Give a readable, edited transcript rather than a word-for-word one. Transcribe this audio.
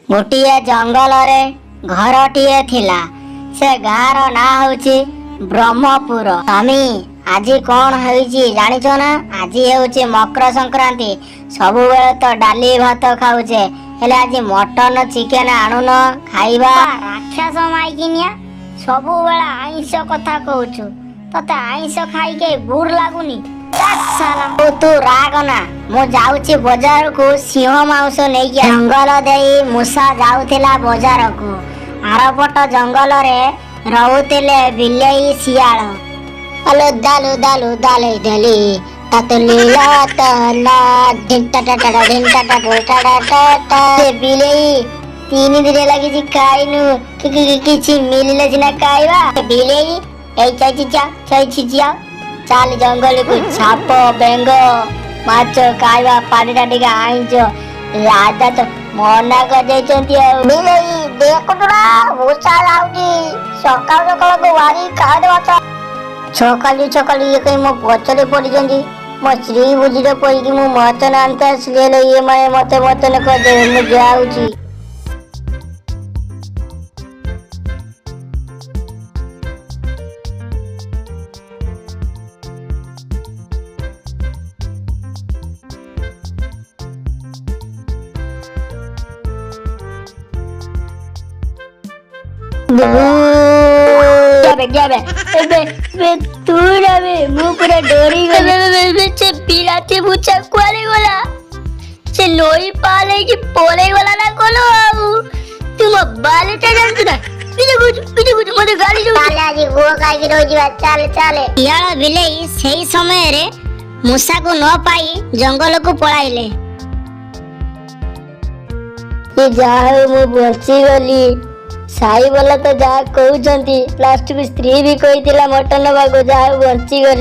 गोटे जंगल रे घरटीए थिला। से गाँर ना हଉଛି ब्रह्मपुर। स्वामी आज कौन होइछि जानिछ ना? आज होଉଛି मकर संक्रांति। सबु बेले तो डाली भात खाऊचे, हेले आज मटन चिकेन आणुन खाइबा। राक्षस माइकिनिया सबु बेले आइंष कथा कहूछु, तते आइंष खाई के बुर लागुनी? तू राग ना, मु जाऊची बजार को सिंह मांस नहीं किया। जंगल देई मूसा जाउथिला बजार को। आरपट जंगल रे रहुतिले बिलेई सियाळ। अलो दालु दालु दाले दली ततलीला तना ढिंटा टाटा ढिंटा टाटा से बिलेई 3 दिन लगी जी खाइनु किछि मिलिले सिना खाइबा। बिलेई ए छिचिया चाल जंगल को छाप बेंग माछ खाइबा पानी टाटी आईच। राजा तो मना कर सकाली सकाली ये कहीं मो पचरे पड़ी मो स्त्री बुझी पड़ी मो मटन आनते आसले ये माने मते मटन कर दे मु जाऊची। लोई पाले की पोले वाला ना कोलो तुम बालेटा जानत ना पीछे मते गाड़ी जो चाले आज गो काई की रोजी बात चाले चाले याला बिलेई सही समय रे मूसा को न पाई जंगल को पळाइले। ये जाओ मु बची गली साई वाला तो जा कहउचंती लास्ट में स्त्री भी कहितिला मटन बागो जाओ बची गली।